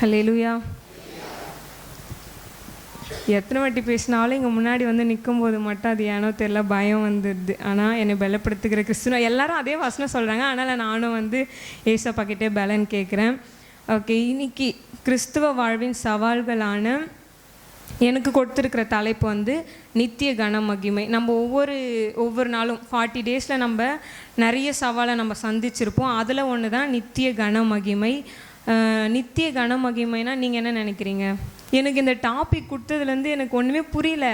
ஹல்லேலூயா. எத்தனை வாட்டி பேசினாலும் இங்கே முன்னாடி வந்து நிற்கும்போது மட்டும் அது ஏனோ தெரியல பயம் வந்துடுது. ஆனால் என்னை பலப்படுத்துகிற கிறிஸ்துவ எல்லாரும் அதே வசனம் சொல்கிறாங்க. அதனால் நானும் வந்து ஏசப்பா கிட்டே பலன் கேட்குறேன். ஓகே, இன்னைக்கு கிறிஸ்துவ வாழ்வின் சவால்களான எனக்கு கொடுத்துருக்கிற தலைப்பு வந்து நித்திய கன மகிமை. நம்ம ஒவ்வொரு நாளும் 40 டேஸில் நம்ம நிறைய சவாலை நம்ம சந்திச்சிருப்போம். அதில் ஒன்று தான் நித்திய கன மகிமை. நித்திய கன மகிமைனா நீங்கள் என்ன நினைக்கிறீங்க? எனக்கு இந்த டாபிக் கொடுத்ததுலேருந்து எனக்கு ஒன்றுமே புரியல.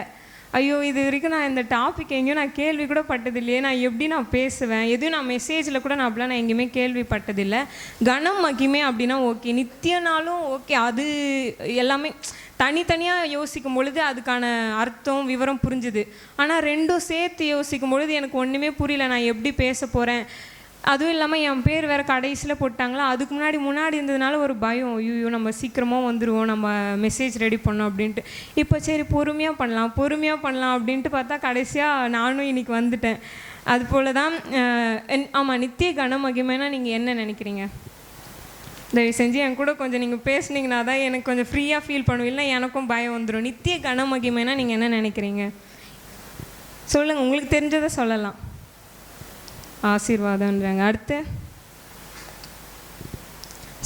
ஐயோ, இது வரைக்கும் நான் இந்த டாபிக் எங்கேயும் நான் கேள்வி கூட பட்டதில்லையே, நான் எப்படி நான் பேசுவேன், எதுவும் நான் மெசேஜில் கூட நான் எங்கேயுமே கேள்விப்பட்டதில்லை. கனம் மகிமை அப்படின்னா ஓகே, நித்தியனாலும் ஓகே, அது எல்லாமே தனித்தனியாக யோசிக்கும் பொழுது அதுக்கான அர்த்தம் விவரம் புரிஞ்சுது. ஆனால் ரெண்டும் சேர்த்து யோசிக்கும் பொழுது எனக்கு ஒன்றுமே புரியல, நான் எப்படி பேச போகிறேன். அதுவும் இல்லாமல் என் பேர் வேறு கடைசியில் போட்டாங்களா, அதுக்கு முன்னாடி இருந்ததுனால ஒரு பயம், ஐயோ நம்ம சீக்கிரமாக வந்துடுவோம், நம்ம மெசேஜ் ரெடி பண்ணோம் அப்படின்ட்டு. இப்போ சரி பொறுமையாக பண்ணலாம் அப்படின்ட்டு பார்த்தா கடைசியாக நானும் இன்றைக்கி வந்துட்டேன். அதுபோல் தான். ஆமாம், நித்திய கன மகிமைனா நீங்கள் என்ன நினைக்கிறீங்க? தயவு செஞ்சு என் கூட கொஞ்சம் நீங்கள் பேசுனீங்கன்னா தான் எனக்கு கொஞ்சம் ஃப்ரீயாக ஃபீல் பண்ணுவோம், இல்லைனா எனக்கும் பயம் வந்துடும். நித்திய கன மகிமைனா நீங்கள் என்ன நினைக்கிறீங்க? சொல்லுங்கள், உங்களுக்கு தெரிஞ்சதை சொல்லலாம். ஆசீர்வாதம்ன்றாங்க. அடுத்து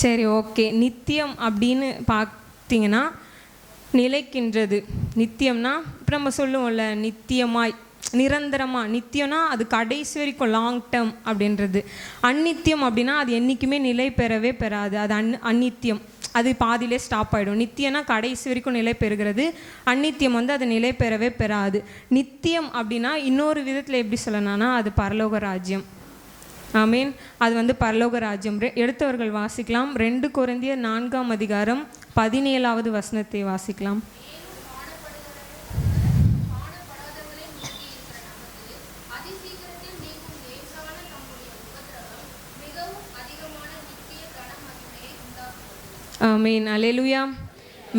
சரி, ஓகே. நித்தியம் அப்படின்னு பார்த்தீங்கன்னா நிலைக்கின்றது. நித்தியம்னா இப்போ நம்ம சொல்லுவோம்ல, நித்தியமாய் நிரந்தரமாக. நித்தியம்னா அது கடைசி வரைக்கும், லாங் டேர்ம் அப்படின்றது. அந்நித்தியம் அப்படின்னா அது என்றைக்குமே நிலை பெறவே பெறாது, அது அந்நித்தியம், அது பாதியிலே ஸ்டாப் ஆகிடும். நித்தியம்னா கடைசி வரைக்கும் நிலை பெறுகிறது, அந்நித்தியம் வந்து அது நிலை பெறவே பெறாது. நித்தியம் அப்படின்னா இன்னொரு விதத்தில் எப்படி சொல்லணும்னா அது பரலோக ராஜ்யம். ஆமீன். அது வந்து பரலோக ராஜ்யம். எடுத்தவர்கள் வாசிக்கலாம். 2 கொரிந்தியர் 4ஆம் அதிகாரம் 17வது வசனத்தை வாசிக்கலாம். ஆமீன். அல்லேலூயா.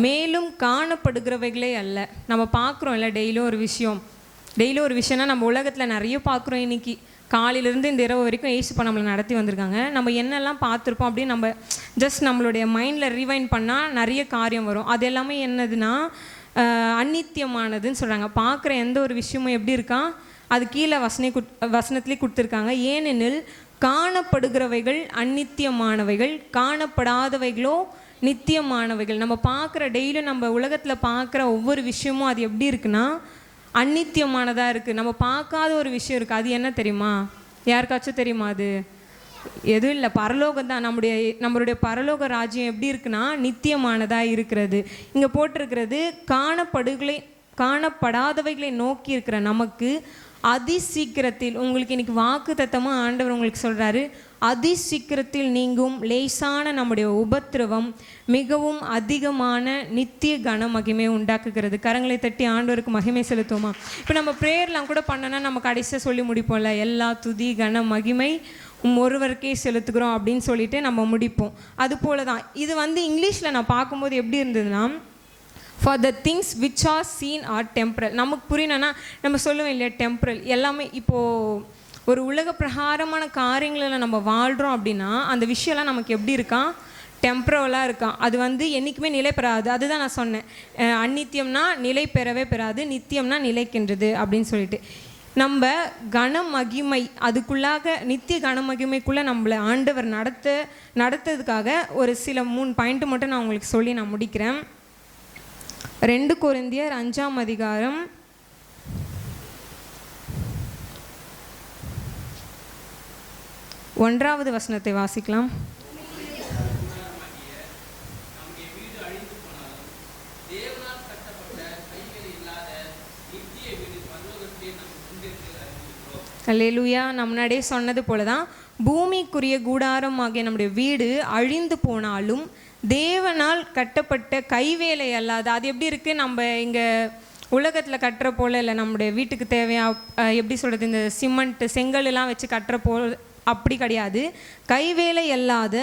மேலும் காணப்படுகிறவைகளே அல்ல. நம்ம பார்க்குறோம் இல்லை, டெய்லியும் ஒரு விஷயம்னா நம்ம உலகத்தில் நிறைய பார்க்குறோம். இன்றைக்கி காலையிலேருந்து இந்த இரவு வரைக்கும் ஏசுப்பா நம்மளை நடத்தி வந்திருக்காங்க. நம்ம என்னெல்லாம் பார்த்துருப்போம் அப்படின்னு நம்ம ஜஸ்ட் நம்மளுடைய மைண்டில் ரீவைண்ட் பண்ணால் நிறைய காரியம் வரும். அது எல்லாமே என்னதுன்னா அந்நித்தியமானதுன்னு சொல்கிறாங்க. பார்க்குற எந்த ஒரு விஷயமும் எப்படி இருக்கா, அது கீழே வசனத்துலேயே கொடுத்துருக்காங்க. ஏனெனில் காணப்படுகிறவைகள் அந்நித்தியமானவைகள், காணப்படாதவைகளோ நித்தியமானவைகள். நம்ம பார்க்குற டெய்லியும் நம்ம உலகத்தில் பார்க்குற ஒவ்வொரு விஷயமும் அது எப்படி இருக்குன்னா அந்நித்தியமானதாக இருக்குது. நம்ம பார்க்காத ஒரு விஷயம் இருக்குது. அது என்ன தெரியுமா? யாருக்காச்சும் தெரியுமா? அது எதுவும் இல்லை, பரலோகம் தான். நம்மளுடைய பரலோக ராஜ்யம் எப்படி இருக்குன்னா நித்தியமானதாக இருக்கிறது. இங்கே போட்டிருக்கிறது காணப்படாதவைகளை நோக்கி இருக்கிற நமக்கு அதிசீக்கிரத்தில், உங்களுக்கு இன்னைக்கு வாக்கு தத்தமாக ஆண்டவர் உங்களுக்கு சொல்கிறாரு, அதிசீக்கிரத்தில் நீங்கும் லேசான நம்முடைய உபத்திரவம் மிகவும் அதிகமான நித்திய கன மகிமை உண்டாக்குகிறது. கரங்களை தட்டி ஆண்டவருக்கு மகிமை செலுத்துவோமா? இப்போ நம்ம ப்ரேயர்லாம் கூட பண்ணோன்னா நம்ம கடைசியாக சொல்லி முடிப்போம்ல, எல்லா துதி கன மகிமை ஒருவருக்கே செலுத்துகிறோம் அப்படின்னு சொல்லிட்டு நம்ம முடிப்போம். அதுபோல தான் இது வந்து இங்கிலீஷில் நான் பார்க்கும்போது எப்படி இருந்ததுன்னா, for the things which are seen are temporal. நமக்கு புரியணும்னா நம்ம சொல்லுவோம் இல்லையா, டெம்பரல் எல்லாமே. இப்போது ஒரு உலக பிரகாரமான காரியங்களில் நம்ம வாழ்கிறோம் அப்படின்னா அந்த விஷயம்லாம் நமக்கு எப்படி இருக்கான், டெம்பரவலாக இருக்கான். அது வந்து என்றைக்குமே நிலை பெறாது. அதுதான் நான் சொன்னேன், அந்நித்தியம்னா நிலை பெறவே பெறாது, நித்தியம்னா நிலைக்கின்றது அப்படின்னு சொல்லிட்டு. நம்ம கனமகிமை அதுக்குள்ளாக, நித்திய கனமகிமைக்குள்ளே நம்மளை ஆண்டவர் நடத்துறதுக்காக ஒரு சில 3 பாயிண்ட் மட்டும் நான் உங்களுக்கு சொல்லி நான் முடிக்கிறேன். 2 கொரிந்தியர் 5ஆம் அதிகாரம் 1வது வசனத்தை வாசிக்கலாம். அல்லேலூயா. நம்ம முன்னாடியே சொன்னது போல தான், பூமிக்குரிய கூடாரம் ஆகிய நம்முடைய வீடு அழிந்து போனாலும் தேவனால் கட்டப்பட்ட கைவேலை அல்லாது. அது எப்படி இருக்குது, நம்ம இங்கே உலகத்தில் கட்டுற போல் இல்லை. நம்முடைய வீட்டுக்கு தேவையா எப்படி சொல்கிறது, இந்த சிமெண்ட் செங்கல்லாம் வச்சு அப்படி கிடையாது. கைவேலை அல்லாத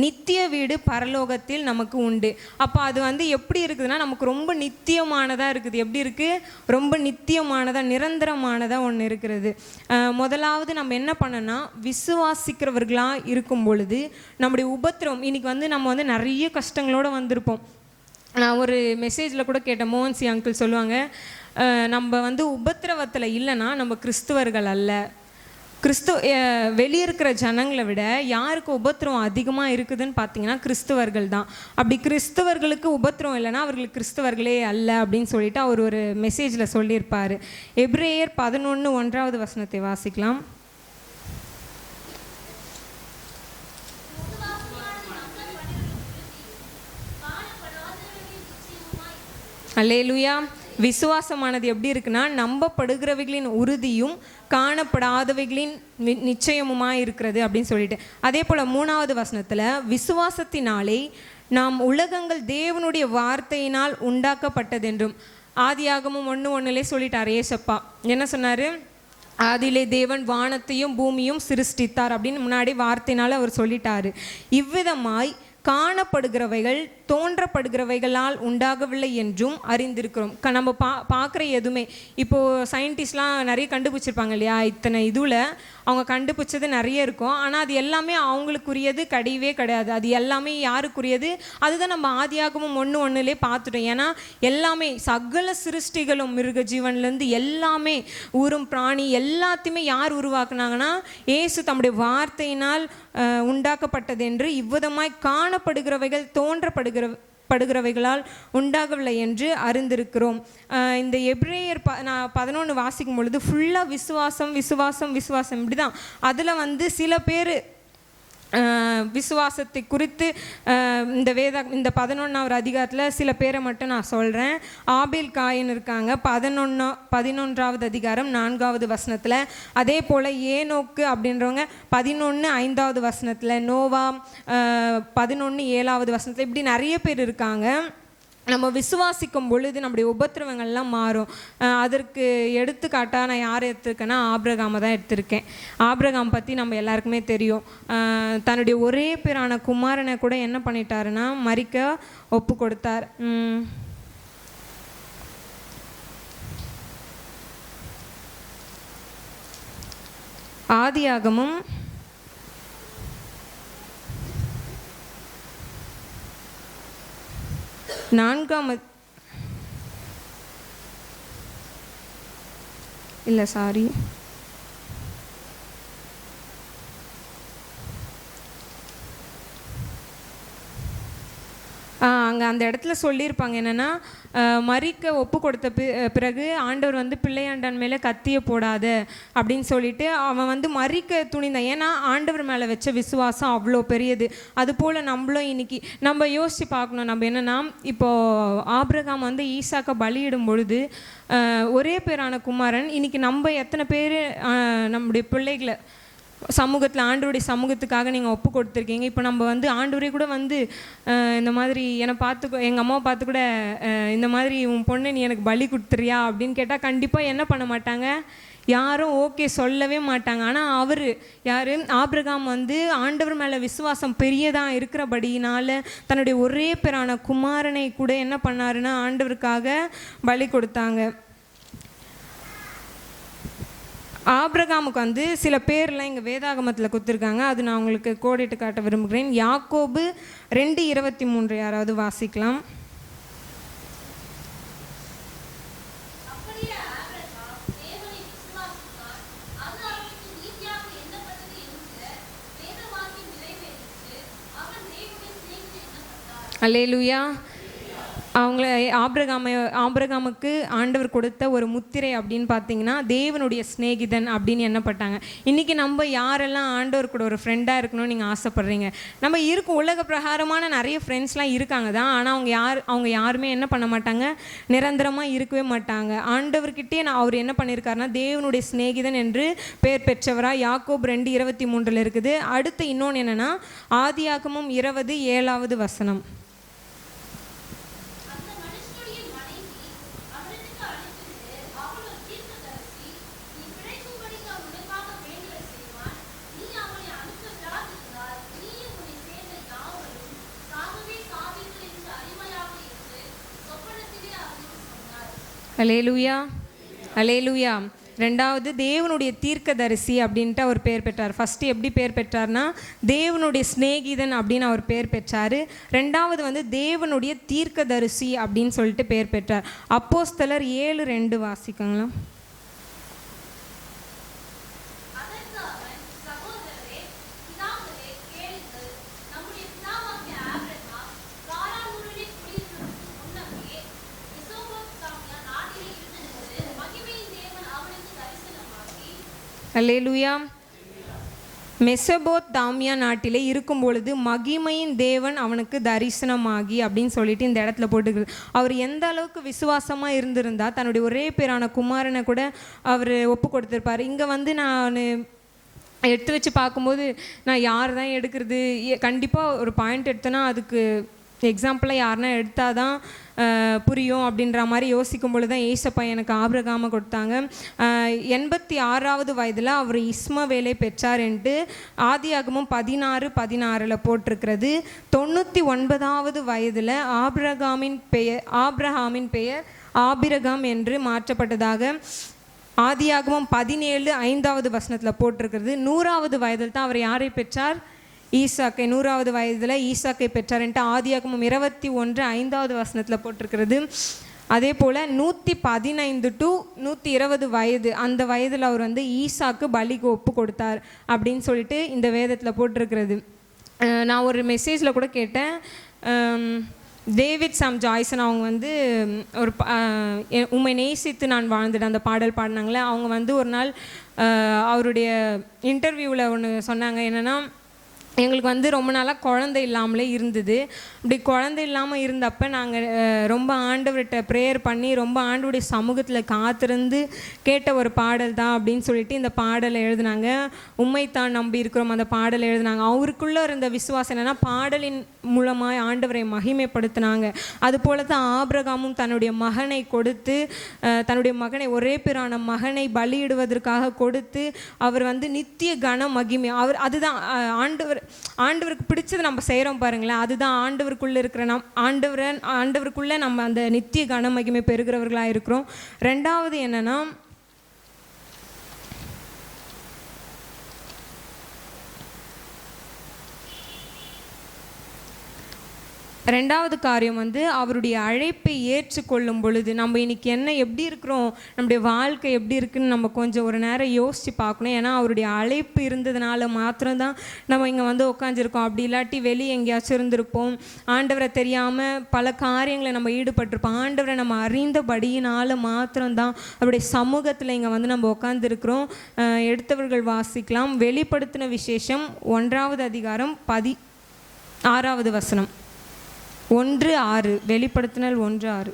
நித்திய வீடு பரலோகத்தில் நமக்கு உண்டு. அப்போ அது வந்து எப்படி இருக்குதுன்னா, நமக்கு ரொம்ப நித்தியமானதாக இருக்குது. எப்படி இருக்குது? ரொம்ப நித்தியமானதாக, நிரந்தரமானதாக ஒன்று இருக்கிறது. முதலாவது நம்ம என்ன பண்ணோன்னா, விசுவாசிக்கிறவர்களாக இருக்கும் பொழுது நம்முடைய உபத்திரவம், இன்றைக்கி வந்து நம்ம வந்து நிறைய கஷ்டங்களோடு வந்திருப்போம். நான் ஒரு மெசேஜில் கூட கேட்டேன், மோகன்சி அங்கிள் சொல்லுவாங்க, நம்ம வந்து உபத்திரவத்தில் இல்லைன்னா நம்ம கிறிஸ்துவர்கள் அல்ல. வெளியே இருக்கிற ஜனங்களை விட யாருக்கு உபத்திரவம் அதிகமாக இருக்குதுன்னு பார்த்தீங்கன்னா கிறிஸ்துவர்கள் தான். அப்படி கிறிஸ்துவர்களுக்கு உபத்திரவம் இல்லைன்னா அவர்களுக்கு கிறிஸ்துவர்களே அல்ல அப்படின்னு சொல்லிட்டு அவர் ஒரு மெசேஜில் சொல்லியிருப்பார். எபிரேயர் 11:1 வாசிக்கலாம். அல்லேலூயா. விசுவாசமானது எப்படி இருக்குன்னா, நம்பப்படுகிறவைகளின் உறுதியும் காணப்படாதவைகளின் நிச்சயமுமாய் இருக்கிறது அப்படின்னு சொல்லிட்டு. அதே போல் 3வது வசனத்தில், விசுவாசத்தினாலே நாம் உலகங்கள் தேவனுடைய வார்த்தையினால் உண்டாக்கப்பட்டதென்றும். ஆதியாகமும் 1:1 சொல்லிட்டார் ஏசப்பா. என்ன சொன்னார்? ஆதியிலே தேவன் வானத்தையும் பூமியும் சிருஷ்டித்தார் அப்படின்னு முன்னாடி வார்த்தையினால் அவர் சொல்லிட்டார். இவ்விதமாய் காணப்படுகிறவைகள் தோன்றப்படுகிறவைகளால் உண்டாகவில்லை என்றும் அறிந்திருக்கிறோம். நம்ம பார்க்குற எதுவுமே, இப்போது சயின்டிஸ்ட்லாம் நிறைய கண்டுபிடிச்சிருப்பாங்க இல்லையா, இத்தனை இதுவில் அவங்க கண்டுபிடிச்சது நிறைய இருக்கும். ஆனால் அது எல்லாமே அவங்களுக்குரியது கிடையவே கிடையாது. அது எல்லாமே யாருக்குரியது? அதுதான் நம்ம ஆதியாகமும் 1:1 பார்த்துட்டோம். ஏன்னா எல்லாமே சகல சிருஷ்டிகளும், மிருக ஜீவன்லேருந்து எல்லாமே, ஊரும் பிராணி எல்லாத்தையுமே யார் உருவாக்குனாங்கன்னா இயேசு தம்முடைய வார்த்தையினால் உண்டாக்கப்பட்டது என்று இவ்விதமாய் காணப்படுகிறவைகள் தோன்றப்படுகிறவைகளால் உண்டாகவில்லை என்று அறிந்திருக்கிறோம். இந்த எபிரேயர் 11 வாசிக்கும் பொழுது ஃபுல்லாக விசுவாசம் விசுவாசம் விசுவாசம் இப்படி தான். அதில் வந்து சில பேர் விசுவாசத்தை குறித்து இந்த 11வது அதிகாரத்தில் சில பேரை மட்டும் நான் சொல்கிறேன். ஆபேல் காயின் இருக்காங்க 11வது அதிகாரம் 4வது வசனத்தில். அதே போல் ஏனோக்கு அப்படின்றவங்க 11:5வது வசனத்தில், நோவா 11:7வது வசனத்தில், இப்படி நிறைய பேர் இருக்காங்க. நம்ம விசுவாசிக்கும் பொழுது நம்முடைய உபத்திரவங்கள்லாம் மாறும். அதற்கு எடுத்துக்காட்டாக நான் யாரை எடுத்திருக்கேன்னா ஆபிரகாமை தான் எடுத்திருக்கேன். ஆபிரகாம் பற்றி நம்ம எல்லாருக்குமே தெரியும். தன்னுடைய ஒரே பேரான குமாரனை கூட என்ன பண்ணிட்டாருன்னா மரிக்க ஒப்பு கொடுத்தார். ஆதியாகமும் 4 இல்லை சாரி அங்கே அந்த இடத்துல சொல்லியிருப்பாங்க என்னென்னா, மரிக்க ஒப்பு கொடுத்த பிறகு ஆண்டவர் வந்து பிள்ளையாண்டான் மேலே கத்திய போடாத அப்படின்னு சொல்லிட்டு அவன் வந்து மரிக்க துணிந்தான். ஏன்னா ஆண்டவர் மேலே வச்ச விசுவாசம் அவ்வளோ பெரியது. அதுபோல் நம்மளும் இன்னைக்கு நம்ம யோசித்து பார்க்கணும். நம்ம என்னென்னா, இப்போது ஆபிரகாம் வந்து ஈசாக்கை பலியிடும் பொழுது ஒரே பேரான குமாரன், இன்றைக்கி நம்ம எத்தனை பேர் நம்முடைய பிள்ளைகளை சமூகத்தில் ஆண்டவருடைய சமூகத்துக்காக நீங்கள் ஒப்பு கொடுத்துருக்கீங்க. இப்போ நம்ம வந்து ஆண்டவரே கூட வந்து இந்த மாதிரி என்னை பார்த்து, எங்கள் அம்மாவை பார்த்து கூட இந்த மாதிரி உன் பொண்ணு நீ எனக்கு பலி கொடுத்துறியா அப்படின்னு கேட்டால் கண்டிப்பாக என்ன பண்ண மாட்டாங்க, யாரும் ஓகே சொல்லவே மாட்டாங்க. ஆனால் அவர் யார், ஆபிரகாம் வந்து ஆண்டவர் மேலே விசுவாசம் பெரியதாக இருக்கிறபடியினால தன்னுடைய ஒரே பேரான குமாரனை கூட என்ன பண்ணாருன்னா ஆண்டவருக்காக பலி கொடுத்தாங்க. ஆபிரகாமுக்கு வந்து சில பேர்லாம் இங்கே வேதாகமத்தில் கொடுத்துருக்காங்க. அது நான் உங்களுக்கு கோடிட்டு காட்ட விரும்புகிறேன். யாக்கோபு 2:23 யாராவது வாசிக்கலாம். அல்லேலூயா. ஆபிரகாமுக்கு ஆண்டவர் கொடுத்த ஒரு முத்திரை அப்படின்னு பார்த்தீங்கன்னா தேவனுடைய சிநேகிதன் அப்படின்னு எண்ணப்பட்டாங்க. இன்றைக்கி நம்ம யாரெல்லாம் ஆண்டவர் கூட ஒரு ஃப்ரெண்டாக இருக்கணும்னு நீங்கள் ஆசைப்பட்றீங்க? நம்ம இருக்கும் உலக பிரகாரமான நிறைய ஃப்ரெண்ட்ஸ்லாம் இருக்காங்க தான். ஆனால் அவங்க யாருமே என்ன பண்ண மாட்டாங்க, நிரந்தரமாக இருக்கவே மாட்டாங்க. ஆண்டவர்கிட்டே அவர் என்ன பண்ணியிருக்காருன்னா தேவனுடைய சிநேகிதன் என்று பெயர் பெற்றவராக யாக்கோபு 2:23 இருக்குது. அடுத்து இன்னொன்று என்னென்னா ஆதியாகமும் 20:7 வசனம். அல்லேலூயா, அல்லேலூயா. ரெண்டாவது தேவனுடைய தீர்க்கதரிசி அப்படின்ட்டு அவர் பேர் பெற்றார். ஃபஸ்ட்டு எப்படி பேர் பெற்றார்னா தேவனுடைய சிநேகிதன் அப்படின்னு அவர் பேர் பெற்றார். ரெண்டாவது வந்து தேவனுடைய தீர்க்கதரிசி அப்படின்னு சொல்லிட்டு பேர் பெற்றார். அப்போஸ்தலர் 7:2 வாசிக்கங்களா? அல்லேலூயா. மெசொப்பொத்தாமியா நாட்டிலே இருக்கும் பொழுது மகிமையின் தேவன் அவனுக்கு தரிசனமாகி அப்படின்னு சொல்லிட்டு இந்த இடத்துல போட்டுக்கிறது. அவர் எந்த அளவுக்கு விசுவாசமாக இருந்திருந்தா தன்னுடைய ஒரே பேரான குமாரனை கூட அவர் ஒப்பு கொடுத்துருப்பார். இங்கே வந்து நான் எடுத்து வச்சு பார்க்கும்போது நான் யார் தான் எடுக்கிறது, கண்டிப்பாக ஒரு பாயிண்ட் எடுத்தோன்னா அதுக்கு எக்ஸாம்பிளாக யாருன்னா எடுத்தால் தான் புரியும் அப்படின்ற மாதிரி யோசிக்கும் பொழுது தான் ஏசப்பா எனக்கு ஆபிரகாமை கொடுத்தாங்க. 86வது வயதில் அவர் இஸ்மவேலை பெற்றார்ன்ட்டு ஆதியாகமம் 16:16 போட்டிருக்கிறது. 99வது வயதில் ஆபிரகாமின் பெயர் ஆபிரகாம் என்று மாற்றப்பட்டதாக ஆதியாகமம் 17:5 போட்டிருக்கிறது. 100வது வயதில் தான் அவர் யாரை பெற்றார்? ஈசாக்கை. 100வது வயதில் ஈசாக்கை பெற்றார்ன்ட்டு ஆதியாகமம் 21:5 போட்டிருக்கிறது. அதே போல் 115 to 120 வயது, அந்த வயதில் அவர் வந்து ஈசாக்கு பலிக்கு ஒப்பு கொடுத்தார் அப்படின்னு சொல்லிட்டு இந்த வேதத்தில் போட்டிருக்கிறது. நான் ஒரு மெசேஜில் கூட கேட்டேன், டேவிட் சாம் ஜாய்சன் அவங்க வந்து ஒரு உம்மை நேசித்து நான் வாழ்ந்துட்டேன் அந்த பாடல் பாடினாங்களே, அவங்க வந்து ஒரு நாள் அவருடைய இன்டர்வியூவில் ஒன்று சொன்னாங்க. என்னென்னா எங்களுக்கு வந்து ரொம்ப நாளாக குழந்தை இல்லாமலே இருந்தது. அப்படி குழந்தை இல்லாமல் இருந்தப்போ நாங்கள் ரொம்ப ஆண்டவர்கிட்ட ப்ரேயர் பண்ணி ரொம்ப ஆண்டவருடைய சமூகத்தில் காத்திருந்து கேட்ட ஒரு பாடல் தான் அப்படின்னு சொல்லிட்டு இந்த பாடலை எழுதினாங்க. உம்மைத்தான் நம்பி இருக்கிறோம் அந்த பாடலை எழுதினாங்க. அவருக்குள்ளே இருந்த விசுவாசம் என்னென்னா பாடலின் மூலமாக ஆண்டவரை மகிமைப்படுத்தினாங்க. அதுபோல தான் ஆபிரகாமும் தன்னுடைய மகனை கொடுத்து தன்னுடைய மகனை ஒரே பேரான மகனை பலியிடுவதற்காக கொடுத்து அவர் வந்து நித்திய கன மகிமை அவர் அதுதான் ஆண்டவருக்கு பிடிச்சது நம்ம செய்கிறோம் பாருங்களேன், அதுதான் ஆண்டவருக்குள்ளே இருக்கிற ஆண்டவருக்குள்ளே நம்ம அந்த நித்திய கன மகிமை பெறுகிறவர்களாக இருக்கிறோம். ரெண்டாவது என்னன்னா ரெண்டாவது காரியம் வந்து அவருடைய அழைப்பை ஏற்றுக்கொள்ளும் பொழுது நம்ம இன்றைக்கி என்ன எப்படி இருக்கிறோம், நம்முடைய வாழ்க்கை எப்படி இருக்குதுன்னு நம்ம கொஞ்சம் ஒரு நேரம் யோசித்து பார்க்கணும். ஏன்னா அவருடைய அழைப்பு இருந்ததுனால மாத்திரம்தான் நம்ம இங்கே வந்து உட்காந்துருக்கோம். அப்படி இல்லாட்டி வெளியே எங்கேயாச்சும் இருந்திருப்போம், ஆண்டவரை தெரியாமல் பல காரியங்களை நம்ம ஈடுபட்டிருப்போம். ஆண்டவரை நம்ம அறிந்தபடியினால் மாத்திரம்தான் அவருடைய சமூகத்தில் இங்கே வந்து நம்ம உட்காந்துருக்கிறோம். எடுத்தவர்கள் வாசிக்கலாம். வெளிப்படுத்தின விசேஷம் 1வது அதிகாரம் 16வது வசனம். 1:6 வெளிப்படுத்தினல் 1:6.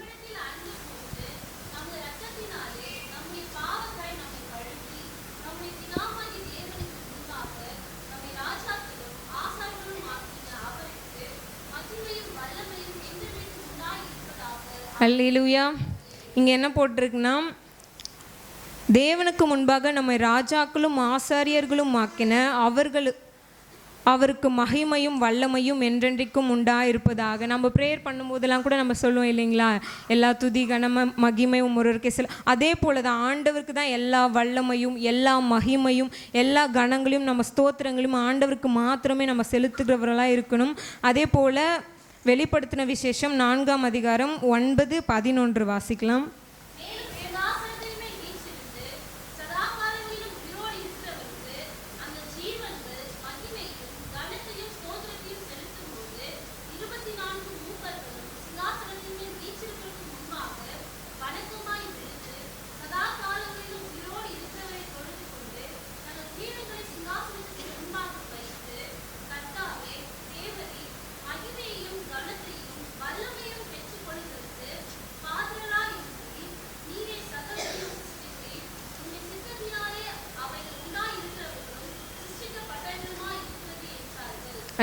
அல்லேலூயா. இங்கே என்ன போட்டிருக்குன்னா தேவனுக்கு முன்பாக நம்மை ராஜாக்களும் ஆசாரியர்களும் ஆக்கின அவருக்கு மகிமையும் வல்லமையும் என்றென்றைக்கும் உண்டாயிருப்பதாக. நம்ம ப்ரேயர் பண்ணும்போதெல்லாம் கூட நம்ம சொல்லுவோம் இல்லைங்களா, எல்லா துதி கனம மகிமையும் ஒருவருக்கே சில. அதே போல தான் ஆண்டவருக்கு தான் எல்லா வல்லமையும் எல்லா மகிமையும் எல்லா கணங்களையும் நம்ம ஸ்தோத்திரங்களையும் ஆண்டவருக்கு மாத்திரமே நம்ம செலுத்துகிறவர்களாக இருக்கணும். அதே போல் வெளிப்படுத்தின விசேஷம் 4ஆம் அதிகாரம் 9-11 வாசிக்கலாம்.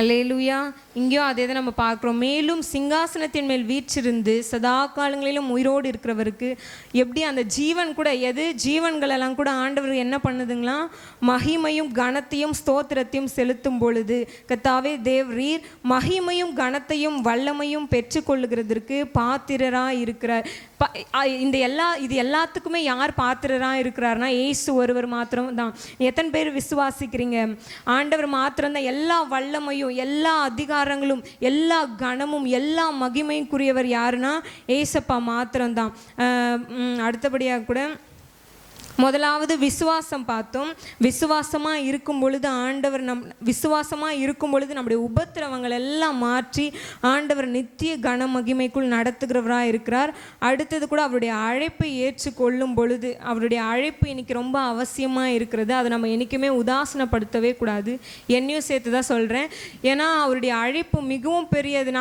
அல்லேலூயா. இங்கேயும் அதே தான் நம்ம பார்க்குறோம். மேலும் சிங்காசனத்தின் மேல் வீற்றிருந்து சதா காலங்களிலும் உயிரோடு இருக்கிறவருக்கு எப்படி அந்த ஜீவன் கூட ஜீவன்களெல்லாம் கூட ஆண்டவர் என்ன பண்ணுதுங்களா, மகிமையும் கனத்தையும் ஸ்தோத்திரத்தையும் செலுத்தும் பொழுது, கர்த்தாவே தேவரீர் மகிமையும் கனத்தையும் வல்லமையும் பெற்றுக்கொள்ளுகிறதற்கு பாத்திரராக இருக்கிறார். இது எல்லாத்துக்குமே யார் பாத்திரராக இருக்கிறார்னா இயேசு ஒருவர் மாத்திரம் தான். எத்தனை பேர் விசுவாசிக்கிறீங்க? ஆண்டவர் மாத்திரம்தான் எல்லா வல்லமையும் எல்லா அதிகாரங்களும் எல்லா கனமும் எல்லா மகிமைக்குரியவர் யாருன்னா ஏசப்பா மாத்திரம்தான். அடுத்தபடியாக கூட முதலாவது விசுவாசம் பார்த்தோம். விசுவாசமாக இருக்கும் பொழுது ஆண்டவர் விசுவாசமாக இருக்கும் பொழுது நம்முடைய உபத்திரவங்கள் எல்லாம் மாற்றி ஆண்டவர் நித்திய கன மகிமைக்குள் நடத்துகிறவராக இருக்கிறார். அடுத்தது கூட அவருடைய அழைப்பை ஏற்றுக்கொள்ளும் பொழுது, அவருடைய அழைப்பு இன்னைக்கு ரொம்ப அவசியமாக இருக்கிறது. அதை நம்ம என்றைக்குமே உதாசனப்படுத்தவே கூடாது. என்னையும் சேர்த்து தான் சொல்கிறேன். ஏன்னா அவருடைய அழைப்பு மிகவும் பெரியது.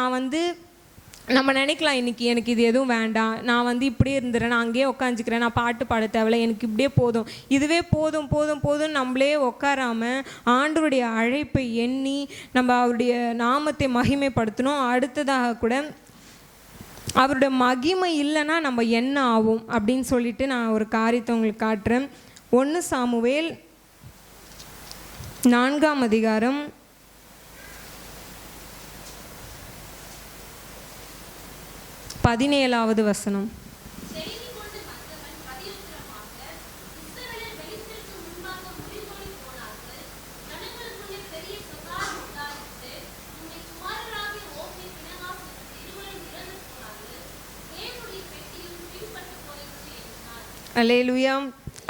நம்ம நினைக்கலாம் இன்றைக்கி எனக்கு இது எதுவும் வேண்டாம், நான் இப்படியே இருந்துறேன், நான் அங்கேயே உட்காந்துக்கிறேன், நான் பாட்டு பாட தேவையில்ல, எனக்கு இப்படியே போதும், இதுவே போதும் போதும் போதும் நம்மளே உட்காராமல் ஆண்டவருடைய அழைப்பை எண்ணி நம்ம அவருடைய நாமத்தை மகிமைப்படுத்தணும். அடுத்ததாக கூட அவருடைய மகிமை இல்லைன்னா நம்ம என்ன ஆகும் அப்படின்னு சொல்லிட்டு நான் ஒரு காரியத்தை உங்களுக்கு காட்டுறேன். 1 சாமுவேல் 4ஆம் அதிகாரம் 17வது வசனம். அல்லேலூயா.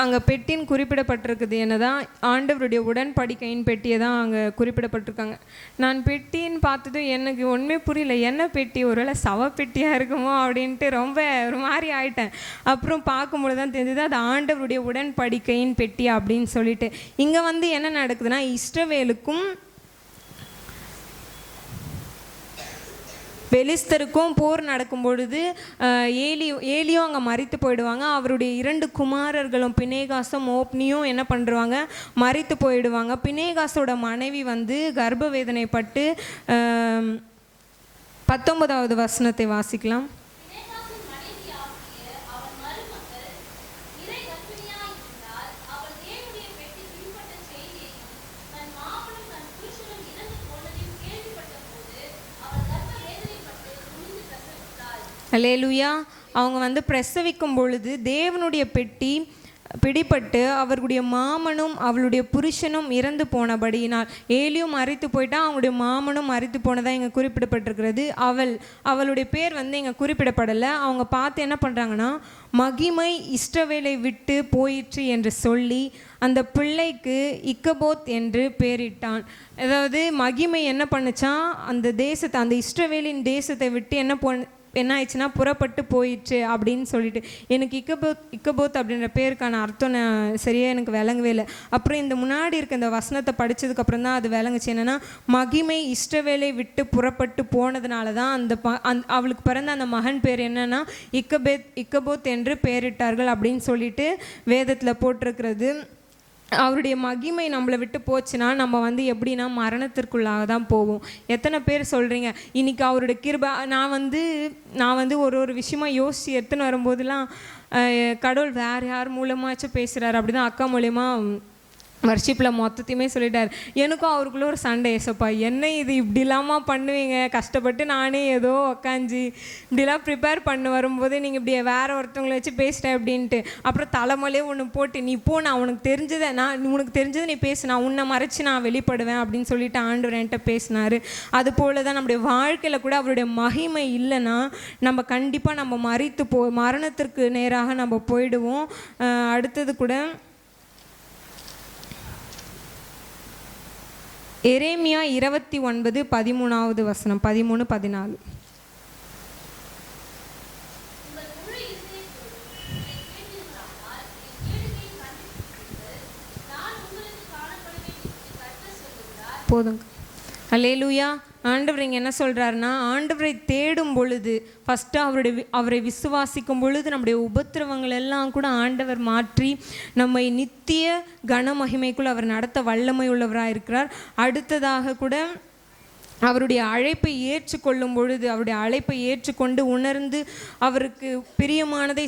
அங்கே பெட்டின் குறிப்பிடப்பட்டிருக்குது என்னதான், ஆண்டவருடைய உடன்படிக்கையின் பெட்டியை தான் அங்கே குறிப்பிடப்பட்டிருக்காங்க. நான் பெட்டின்னு பார்த்ததும் எனக்கு ஒன்றுமே புரியல, என்ன பெட்டி, ஒருவேளை சவ பெட்டியாக இருக்குமோ அப்படின்ட்டு ரொம்ப ஒரு மாதிரி ஆயிட்டேன். அப்புறம் பார்க்கும்பொழுது தான் தெரிஞ்சது அது ஆண்டவருடைய உடன்படிக்கையின் பெட்டி அப்படின்னு சொல்லிட்டு. இங்கே என்ன நடக்குதுன்னா, இஸ்ரவேலுக்கும் பெலிஸ்தருக்கும் போர் நடக்கும் பொழுது ஏலியும் அங்கே மரித்து போயிடுவாங்க. அவருடைய 2 குமாரர்களும் பினேகாசும் ஓப்னியும் என்ன பண்ணுறாங்க, மரித்து போயிடுவாங்க. பினேகாசோட மனைவி கர்ப்ப வேதனைப்பட்டு 19வது வசனத்தை வாசிக்கலாம். அல்லேலூயா. அவங்க பிரசவிக்கும் பொழுது தேவனுடைய பெட்டி பிடிபட்டு அவர்களுடைய மாமனும் அவளுடைய புருஷனும் இறந்து போனபடியினால், ஏலியும் மரித்து போயிட்டா, அவங்களுடைய மாமனும் மரித்து போனதாக இங்கே குறிப்பிடப்பட்டிருக்கிறது. அவளுடைய பேர் இங்கே குறிப்பிடப்படலை. அவங்க பார்த்து என்ன பண்ணுறாங்கன்னா, மகிமை இஸ்ரவேலை விட்டு போயிற்று என்று சொல்லி அந்த பிள்ளைக்கு இக்கபோத் என்று பெயரிட்டான். அதாவது மகிமை என்ன பண்ணுச்சான், அந்த இஸ்ரவேலின் தேசத்தை விட்டு என்ன ஆயிடுச்சுன்னா புறப்பட்டு போயிடுச்சு அப்படின்னு சொல்லிட்டு. எனக்கு இக்கபோத் அப்படின்ற பேருக்கான அர்த்தம் சரியாக எனக்கு விளங்கவே இல்லை. அப்புறம் இந்த முன்னாடி இருக்க இந்த வசனத்தை படித்ததுக்கப்புறம் தான் அது விளங்குச்சு. என்னென்னா, மகிமை இஷ்டவேலை விட்டு புறப்பட்டு போனதுனால தான் அவளுக்கு பிறந்த அந்த மகன் பேர் என்னன்னா இக்கபோத் என்று பெயரிட்டார்கள் அப்படின்னு சொல்லிட்டு வேதத்தில் போட்டிருக்கிறது. அவருடைய மகிமை நம்மளை விட்டு போச்சுன்னா நம்ம எப்படின்னா மரணத்திற்குள்ளாக தான் போவோம். எத்தனை பேர் சொல்கிறீங்க இன்றைக்கி அவருடைய கிருபை, நான் ஒரு விஷயமா யோசித்து எடுத்துன்னு வரும்போதெல்லாம் கடவுள் வேறு யார் மூலமாச்சும் பேசுகிறார் அப்படி தான் அக்கா மூலயமா வர்ஷிப்பில் மொத்தத்தையுமே சொல்லிட்டார். எனக்கும் அவருக்குள்ளே ஒரு சண்டை, ஏசப்பா என்ன இது இப்படி இல்லாமல் பண்ணுவீங்க, கஷ்டப்பட்டு நானே ஏதோ உக்காஞ்சி இப்படிலாம் ப்ரிப்பேர் பண்ண வரும்போதே நீங்கள் இப்படி வேறு ஒருத்தவங்களை வச்சு பேசிட்டேன் அப்படின்ட்டு. அப்புறம் தலைமலையே ஒன்று போட்டு நீ போ, நான் உனக்கு தெரிஞ்சதை நீ பேசு, நான் உன்னை மறைச்சி நான் வெளிப்படுவேன் அப்படின்னு சொல்லிட்டு ஆண்டவர் என்கிட்ட பேசினார். அது போல தான் நம்முடைய வாழ்க்கையில் கூட அவருடைய மகிமை இல்லைன்னா நம்ம கண்டிப்பாக நம்ம மரணத்திற்கு நேராக நம்ம போயிடுவோம். அடுத்தது கூட எரேமியா 29:13வது வசனம், 13-14. போதுங்க. அல்லேலூயா. ஆண்டவர் இங்கே என்ன சொல்கிறாருன்னா, ஆண்டவரை தேடும் பொழுது ஃபஸ்ட்டு அவரை விசுவாசிக்கும் பொழுது நம்முடைய உபத்திரவங்கள் எல்லாம் கூட ஆண்டவர் மாற்றி நம்மை நித்திய கன மகிமைக்குள் அவர் நடத்த வல்லமை உள்ளவராக இருக்கிறார். அடுத்ததாக கூட அவருடைய அழைப்பை ஏற்றுக்கொள்ளும் பொழுது, அவருடைய அழைப்பை ஏற்றுக்கொண்டு உணர்ந்து அவருக்கு பிரியமானதை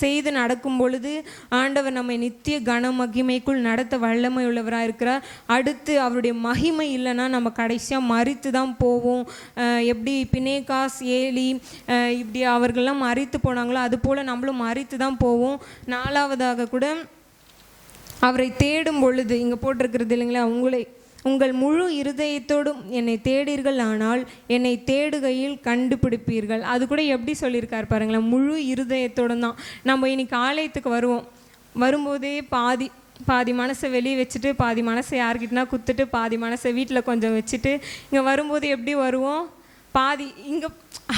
செய்து நடக்கும் பொழுது ஆண்டவர் நம்மை நித்திய கன மகிமைக்குள் நடத்த வல்லமை உள்ளவராக இருக்கிறார். அடுத்து அவருடைய மகிமை இல்லைன்னா நம்ம கடைசியாக மரித்து தான் போவோம். எப்படி பினேகாஸ், ஏலி இப்படி அவர்கள்லாம் மரித்து போனாங்களோ அதுபோல் நம்மளும் மரித்து தான் போவோம். நாலாவதாக கூட அவரை தேடும் பொழுது இங்கே போட்டிருக்கிறது இல்லைங்களா, உங்கள் முழு இருதயத்தோடும் என்னை தேடீர்கள் ஆனால் என்னை தேடுகையில் கண்டுபிடிப்பீர்கள். அது கூட எப்படி சொல்லியிருக்கார் பாருங்களேன், முழு இருதயத்தோடும் தான். நம்ம இன்னைக்கு ஆலயத்துக்கு வரும்போதே பாதி மனசை வெளியே வச்சுட்டு பாதி மனசை யார்கிட்டனா குத்துட்டு பாதி மனசை வீட்டில் கொஞ்சம் வச்சுட்டு இங்கே வரும்போது எப்படி வருவோம், பாதி இங்கே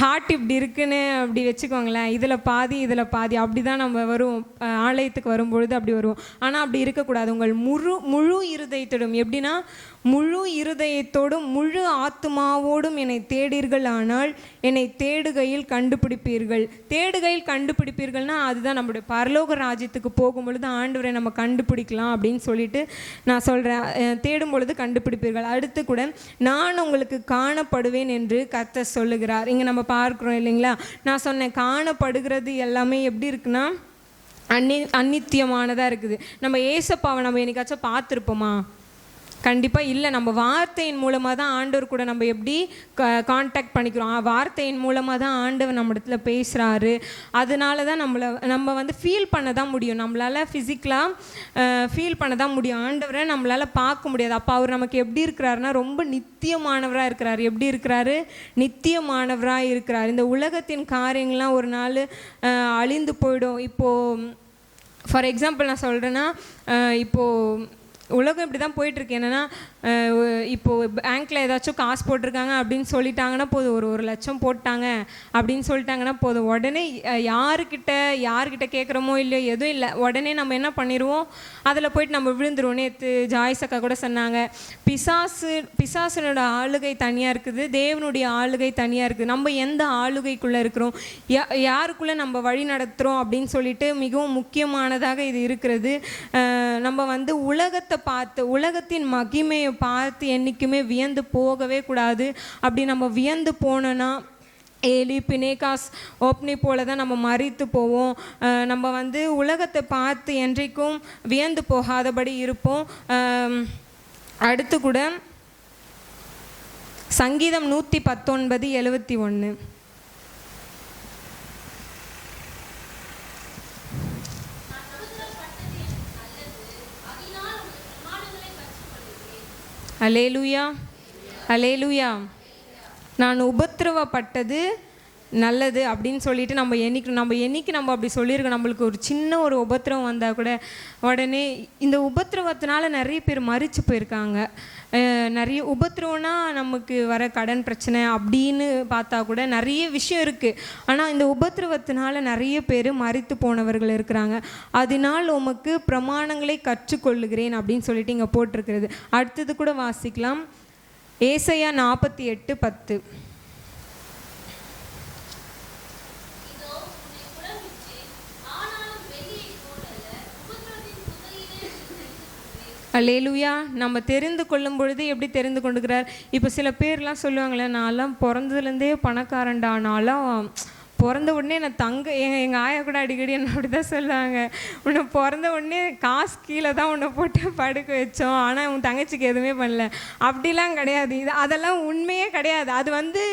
ஹார்ட் இப்படி இருக்குன்னு அப்படி வச்சுக்கோங்களேன், இதில் பாதி அப்படி தான் நம்ம வருவோம். ஆலயத்துக்கு வரும்பொழுது அப்படி வருவோம். ஆனால் அப்படி இருக்கக்கூடாது. உங்கள் முழு இருதயத்தோடும், எப்படின்னா முழு இருதயத்தோடும் முழு ஆத்மாவோடும் என்னை தேடீர்கள் ஆனால் என்னை தேடுகையில் கண்டுபிடிப்பீர்கள்னா அதுதான் நம்மளுடைய பரலோக ராஜ்யத்துக்கு போகும் பொழுது ஆண்டவரை நம்ம கண்டுபிடிக்கலாம் அப்படின்னு சொல்லிட்டு நான் சொல்கிறேன். தேடும் பொழுது கண்டுபிடிப்பீர்கள். அடுத்து கூட நான் உங்களுக்கு காணப்படுவேன் என்று கர்த்தர் சொல்லுகிறார். இங்கே நம்ம பார்க்குறோம் இல்லைங்களா, நான் சொன்னேன் காணப்படுகிறது எல்லாமே எப்படி இருக்குன்னா அநித்தியமானதாக இருக்குது. நம்ம ஏசப்பாவை நம்ம என்னைக்காச்சும் பார்த்துருப்போமா? கண்டிப்பாக இல்லை. நம்ம வார்த்தையின் மூலமாக தான் ஆண்டவர் கூட நம்ம எப்படி கான்டாக்ட் பண்ணிக்கிறோம். வார்த்தையின் மூலமாக தான் ஆண்டவர் நம்ம இடத்துல பேசுகிறாரு. அதனால தான் நம்ம வந்து ஃபீல் பண்ண தான் முடியும். நம்மளால் ஃபிசிக்கலாக ஃபீல் பண்ண தான் முடியும். ஆண்டவரை நம்மளால் பார்க்க முடியாது. அப்போ அவர் நமக்கு எப்படி இருக்கிறாருன்னா ரொம்ப நித்தியமானவராக இருக்கிறார். எப்படி இருக்கிறாரு? நித்தியமானவராக இருக்கிறார். இந்த உலகத்தின் காரியங்கள்லாம் ஒரு நாள் அழிந்து போயிடும். இப்போது ஃபார் எக்ஸாம்பிள் நான் சொல்கிறேன்னா, இப்போது உலகம் இப்படி தான் போயிட்டுருக்கு. என்னென்னா இப்போது பேங்க்கில் ஏதாச்சும் காசு போட்டிருக்காங்க அப்படின்னு சொல்லிட்டாங்கன்னா போதும், ஒரு லட்சம் போட்டாங்க அப்படின்னு சொல்லிட்டாங்கன்னா போதும், உடனே யார்கிட்ட கேட்குறோமோ இல்லையோ எதுவும் இல்லை, உடனே நம்ம என்ன பண்ணிடுவோம், அதில் போயிட்டு நம்ம விழுந்துருவோம். நேற்று ஜாய்சக்கா கூட சொன்னாங்க, பிசாசுனோட ஆளுகை தனியாக இருக்குது, தேவனுடைய ஆளுகை தனியாக இருக்குது. நம்ம எந்த ஆளுகைக்குள்ளே இருக்கிறோம், யாருக்குள்ளே நம்ம வழி நடத்துகிறோம் அப்படின்னு சொல்லிட்டு மிகவும் முக்கியமானதாக இது இருக்கிறது. நம்ம வந்து உலகத்தின் மகிமையை பார்த்து என்றைக்குமே வியந்து போகவே கூடாது. அப்படி நம்ம வியந்து போனோன்னா ஏலி, பினேகாஸ், ஓப்னி போல தான் நம்ம மரித்து போவோம். நம்ம வந்து உலகத்தை பார்த்து என்றைக்கும் வியந்து போகாதபடி இருப்போம். அடுத்து கூட சங்கீதம் 119:71. அல்லேலூயா, அல்லேலூயா. நான் உபத்திரவப்பட்டது நல்லது அப்படின்னு சொல்லிட்டு நம்ம என்னைக்கு நம்ம அப்படி சொல்லியிருக்கோம். நம்மளுக்கு ஒரு சின்ன ஒரு உபத்திரவம் வந்தால் கூட உடனே இந்த உபத்திரவத்தினால நிறைய பேர் மரித்து போயிருக்காங்க. நிறைய உபத்திரவம்னா நமக்கு வர கடன் பிரச்சனை அப்படின்னு பார்த்தா கூட நிறைய விஷயம் இருக்குது. ஆனால் இந்த உபத்திரவத்தினால நிறைய பேர் மரித்து போனவர்கள் இருக்கிறாங்க. அதனால் உமக்கு பிரமாணங்களை கற்றுக்கொள்ளுகிறேன் அப்படின்னு சொல்லிட்டு இங்கே போட்டிருக்கிறது. அடுத்தது கூட வாசிக்கலாம். ஏசாயா 48:10. அல்லேலூயா. நம்ம தெரிந்து கொள்ளும் பொழுது எப்படி தெரிந்து கொண்டுக்கிறார். இப்போ சில பேர்லாம் சொல்லுவாங்களே, நான்லாம் பிறந்ததுலேருந்தே பணக்காரன்டா, நான்லாம் பிறந்த உடனே நான் எங்கள் ஆயா கூட அடிக்கடி என்ன அப்படி தான் சொல்லுவாங்க, உன்னை பிறந்த உடனே காசு கீழே தான் உன்னை போட்டு படுக்க வச்சோம், ஆனால் உன் தங்கச்சிக்கு எதுவுமே பண்ணல. அப்படிலாம் கிடையாது. அதெல்லாம் உண்மையே கிடையாது. அது வந்து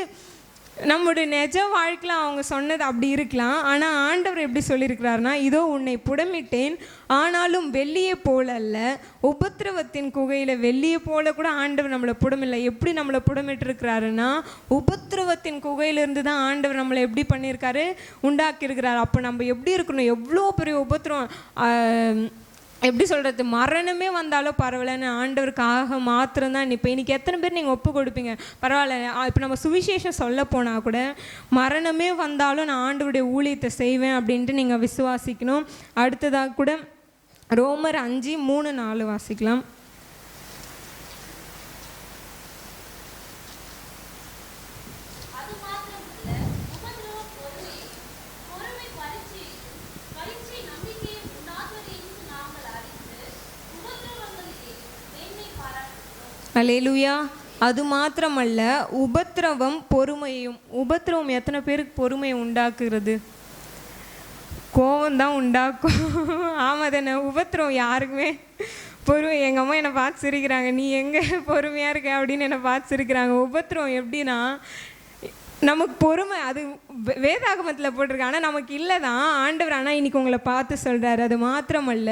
நம்முடைய நிஜ வாழ்க்கையில் அவங்க சொன்னது அப்படி இருக்கலாம். ஆனால் ஆண்டவர் எப்படி சொல்லியிருக்கிறாருன்னா, இதோ உன்னை புடமிட்டேன், ஆனாலும் வெள்ளியை போல அல்ல, உபத்திரவத்தின் குகையில் வெள்ளியை போல கூட ஆண்டவர் நம்மளை புடமில்லை. எப்படி நம்மளை புடமிட்டிருக்கிறாருன்னா, உபத்திரவத்தின் குகையிலிருந்து தான் ஆண்டவர் நம்மளை எப்படி பண்ணியிருக்காரு, உண்டாக்கியிருக்கிறார். அப்போ நம்ம எப்படி இருக்கணும், எவ்வளோ பெரிய உபத்திரம், எப்படி சொல்கிறது, மரணமே வந்தாலும் பரவாயில்லன்னு ஆண்டவருக்காக மாத்திரம்தான் நிற்பேன். இன்றைக்கி எத்தனை பேர் நீங்கள் ஒப்பு கொடுப்பீங்க? பரவாயில்ல, இப்போ நம்ம சுவிசேஷம் சொல்ல போனால் கூட மரணமே வந்தாலும் நான் ஆண்டவருடைய ஊழியத்தை செய்வேன் அப்படின்ட்டு நீங்கள் விசுவாசிக்கணும். அடுத்ததாக கூட ரோமர் 5:3-4 வாசிக்கலாம். அல்லேலூயா. அது மாத்திரமல்ல, உபத்திரவம் பொறுமையும். உபத்திரவம் எத்தனை பேருக்கு பொறுமையை உண்டாக்குறது? கோவம் தான் உண்டாக்கும். ஆமாம் தானே. உபத்திரவம் யாருக்குமே பொறுமை. எங்கள் அம்மா என்னை பார்த்து சிரிக்கிறாங்க, நீ எங்கே பொறுமையாக இருக்க அப்படின்னு என்னை பார்த்து சிரிக்கிறாங்க. உபத்திரவம் எப்படின்னா, நமக்கு பொறுமை அது வேதாகமத்தில் போட்டிருக்கு, ஆனால் நமக்கு இல்லை தான். ஆண்டவர் ஆனால் இன்னைக்கு உங்களை பார்த்து சொல்கிறாரு. அது மாத்திரமல்ல,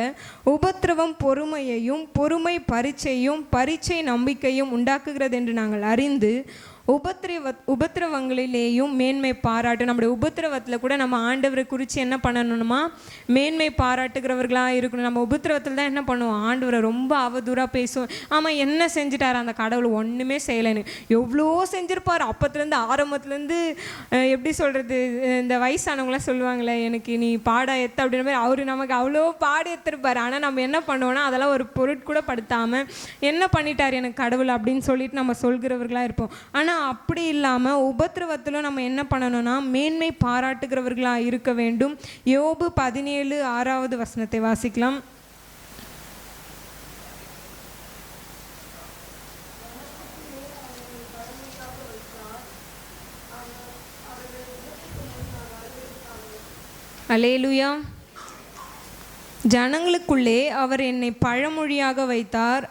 உபத்திரவம் பொறுமையையும், பொறுமை பரீட்சையும், பரீட்சை நம்பிக்கையும் உண்டாக்குகிறது என்று நாங்கள் அறிந்து உபத்திரவங்களிலேயும் மேன்மை பாராட்டு. நம்முடைய உபத்திரவத்தில் கூட நம்ம ஆண்டவரை குறித்து என்ன பண்ணணுமா? மேன்மை பாராட்டுகிறவர்களாக இருக்கணும். நம்ம உபத்திரவத்தில் தான் என்ன பண்ணுவோம்? ஆண்டவரை ரொம்ப அவதூறாக பேசுவோம். ஆமாம், என்ன செஞ்சுட்டார் அந்த கடவுள்? ஒன்றுமே செய்யலைன்னு. எவ்வளோ செஞ்சுருப்பார். அப்பத்துலேருந்து ஆரம்பத்துலேருந்து எப்படி சொல்கிறது, இந்த வயசானவங்களாம் சொல்லுவாங்களே, எனக்கு நீ பாடம் எத்த அப்படின்ற மாதிரி அவர் நமக்கு அவ்வளோ பாடு எடுத்திருப்பார். ஆனால் நம்ம என்ன பண்ணுவோன்னா, அதெல்லாம் ஒரு பொருட்கூட படுத்தாமல் என்ன பண்ணிட்டார் எனக்கு கடவுள் அப்படின்னு சொல்லிட்டு நம்ம சொல்கிறவர்களாக இருப்போம். ஆனால் அப்படி இல்லாமல் உபத்திரவத்திலும் நம்ம என்ன பண்ணணும்னா, மேன்மை பாராட்டுகிறவர்களாக இருக்க வேண்டும். யோபு 17:6 வாசிக்கலாம். அல்லேலூயா. ஜனங்களுக்குள்ளே அவர் என்னை பழமொழியாக வைத்தார்,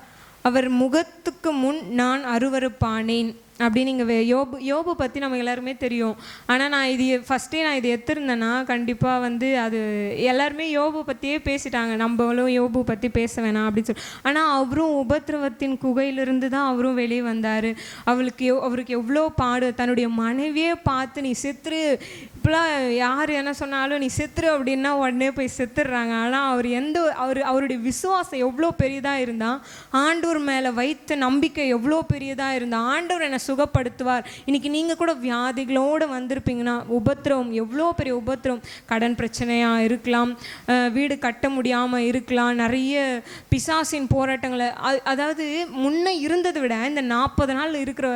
அவர் முகத்துக்கு முன் நான் அருவருப்பானேன் அப்படின்னு. நீங்கள் யோபு பற்றி நம்ம எல்லாருமே தெரியும். ஆனால் நான் ஃபஸ்ட்டே இது எடுத்திருந்தேன்னா கண்டிப்பாக அது எல்லாருமே யோபு பற்றியே பேசிட்டாங்க. நம்மளும் யோபு பற்றி பேச வேணாம் அப்படின்னு சொல்லி. ஆனால் அவரும் உபத்திரவத்தின் குகையிலிருந்து தான் அவரும் வெளியே வந்தார். அவருக்கு எவ்வளோ பாடு. தன்னுடைய மனைவியே பார்த்து நீ செத்துரு, இப்போலாம் யார் என்ன சொன்னாலும் நீ செத்துரு அப்படின்னா உடனே போய் செத்துடுறாங்க. ஆனால் அவருடைய விசுவாசம் எவ்வளோ பெரியதாக இருந்தால், ஆண்டவர் மேலே வைத்த நம்பிக்கை எவ்வளோ பெரியதாக இருந்தால், ஆண்டவர் என்னை சுகப்படுத்துவார். இன்னைக்கு நீங்கள் கூட வியாதிகளோடு வந்திருப்பீங்கன்னா, உபத்திரவம் எவ்வளோ பெரிய உபத்திரவம். கடன் பிரச்சனையாக இருக்கலாம், வீடு கட்ட முடியாமல் இருக்கலாம், நிறைய பிசாசின் போராட்டங்களை. அதாவது முன்னே இருந்ததை விட இந்த 40 நாள் இருக்கிற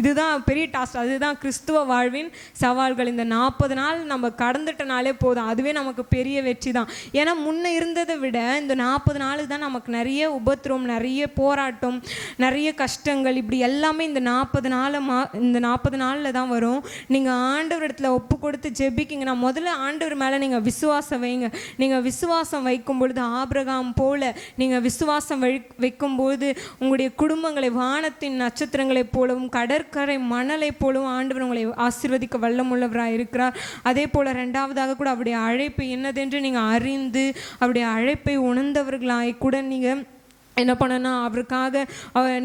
இதுதான் பெரிய டாஸ்க். அதுதான் கிறிஸ்துவ வாழ்வின் சவால்கள். இந்த 40 நாள் நம்ம கடந்துட்டனாலே போதும், அதுவே நமக்கு பெரிய வெற்றி தான். ஏன்னா முன்னே இருந்ததை விட இந்த 40 நாள் தான் நமக்கு நிறைய உபத்திரம், நிறைய போராட்டம், நிறைய கஷ்டங்கள், இப்படி எல்லாமே இந்த 40 நாளில் தான் வரும். நீங்கள் ஆண்டவர் இடத்துல ஒப்பு கொடுத்து ஜெபிக்கிங்கன்னா, முதல்ல ஆண்டவர் மேலே நீங்கள் விசுவாசம் வைங்க. நீங்கள் விசுவாசம் வைக்கும் பொழுது ஆபிரகாம் போல நீங்கள் விசுவாசம் வைக்கும்போது உங்களுடைய குடும்பங்களை வானத்தின் நட்சத்திரங்களைப் போலவும் கடற்கரை மணலை போலவும் ஆண்டவர் உங்களை ஆசீர்வதிக்க வல்லமுள்ளவராக இருக்கிறார். அதே போல் 2வதாக கூட அவருடைய அழைப்பு என்னதென்று நீங்கள் அறிந்து அவருடைய அழைப்பை உணர்ந்தவர்களாய் கூட நீங்கள் என்ன பண்ணணும், அவருக்காக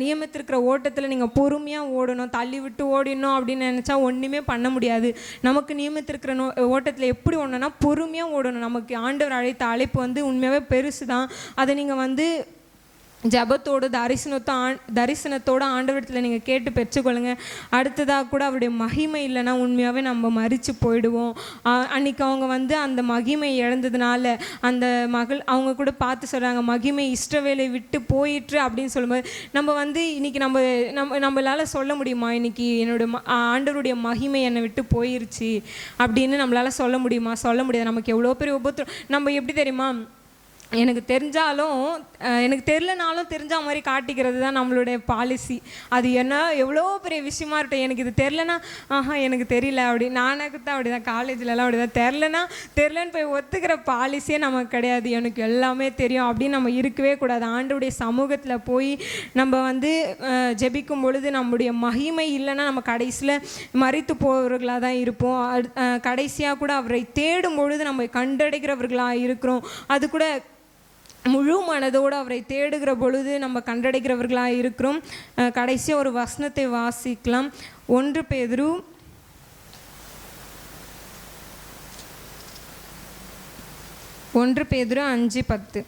நியமித்திருக்கிற ஓட்டத்தில் நீங்கள் பொறுமையாக ஓடணும். தள்ளி விட்டு ஓடிடணும் அப்படின்னு நினச்சா ஒன்றுமே பண்ண முடியாது. நமக்கு நியமித்திருக்கிற ஓட்டத்தில் எப்படி ஓடணும்னா பொறுமையாக ஓடணும். நமக்கு ஆண்டவர் அழைத்த அழைப்பு உண்மையாகவே பெருசு தான். அதை நீங்கள் ஜபத்தோடு தரிசனத்தோடு ஆண்டவரத்தில் நீங்கள் கேட்டு பெற்றுக்கொள்ளுங்க. அடுத்ததாக கூட அவருடைய மகிமை இல்லைன்னா உண்மையாகவே நம்ம மறித்து போயிடுவோம். அன்றைக்கி அவங்க அந்த மகிமை இழந்ததுனால அந்த அவங்க கூட பார்த்து சொல்கிறாங்க, மகிமை இஸ்ரவேலை விட்டு போயிற்று அப்படின்னு சொல்லும்போது நம்ம இன்றைக்கி நம்மளால் சொல்ல முடியுமா, இன்றைக்கி ஆண்டவருடைய மகிமை என்னை விட்டு போயிருச்சு அப்படின்னு நம்மளால் சொல்ல முடியுமா? சொல்ல முடியாது. நமக்கு எவ்வளோ பெரிய உபத்திரம். நம்ம எப்படி தெரியுமா, எனக்கு தெரிஞ்சாலும் எனக்கு தெரிலனாலும் தெரிஞ்ச மாதிரி காட்டிக்கிறது தான் நம்மளுடைய பாலிசி. அது எவ்வளோ பெரிய விஷயமா இருக்கட்டும். எனக்கு இது தெரிலனா எனக்கு தெரியல அப்படி. நானுக்கு தான் அப்படி தான், காலேஜ்லலாம் அப்படி தான். தெரிலன்னு போய் ஒத்துக்கிற பாலிசியே நமக்கு கிடையாது. எனக்கு எல்லாமே தெரியும் அப்படின்னு நம்ம இருக்கவே கூடாது. ஆண்டவருடைய சமூகத்தில் போய் நம்ம ஜெபிக்கும் பொழுது நம்முடைய மகிமை இல்லைன்னா நம்ம கடைசியில் மரித்து போகிறவர்களாக தான் இருப்போம். கடைசியாக கூட அவரை தேடும் பொழுது நம்ம கண்டடைகிறவர்களாக இருக்கிறோம். அது கூட முழு மனதோடு அவரை தேடுகிற பொழுது நம்ம கண்டடைகிறவர்களாக இருக்கிறோம். கடைசியாக ஒரு வசனத்தை வாசிக்கலாம். 1 பேதுரு 5:10.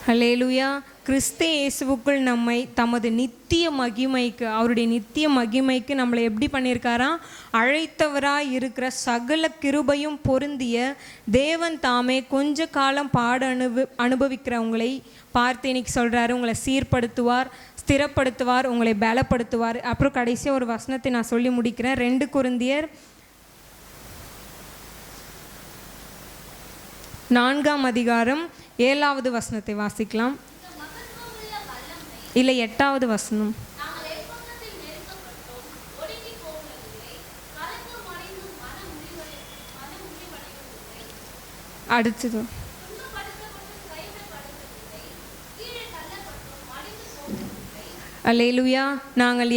ஹல்லேலூயா. கிறிஸ்து இயேசுவுக்குள் நம்மை தமது நித்திய மகிமைக்கு, அவருடைய நித்திய மகிமைக்கு நம்மளை எப்படி பண்ணியிருக்காராம், அழைத்தவராய் இருக்கிற சகல கிருபையும் பொருந்திய தேவன் தாமே கொஞ்ச காலம் பாட அனுபவிக்கிறவங்களை பார்த்து இன்னைக்கு சொல்கிறாரு, உங்களை சீர்படுத்துவார், ஸ்திரப்படுத்துவார், உங்களை பலப்படுத்துவார். அப்புறம் கடைசியாக ஒரு வசனத்தை நான் சொல்லி முடிக்கிறேன். 2 கொரிந்தியர் 4ஆம் அதிகாரம் 7வது வசனத்தை வாசிக்கலாம். இல்லை, 8வது வசனம். அடுத்தது அல்லேலூயா. நாங்கள்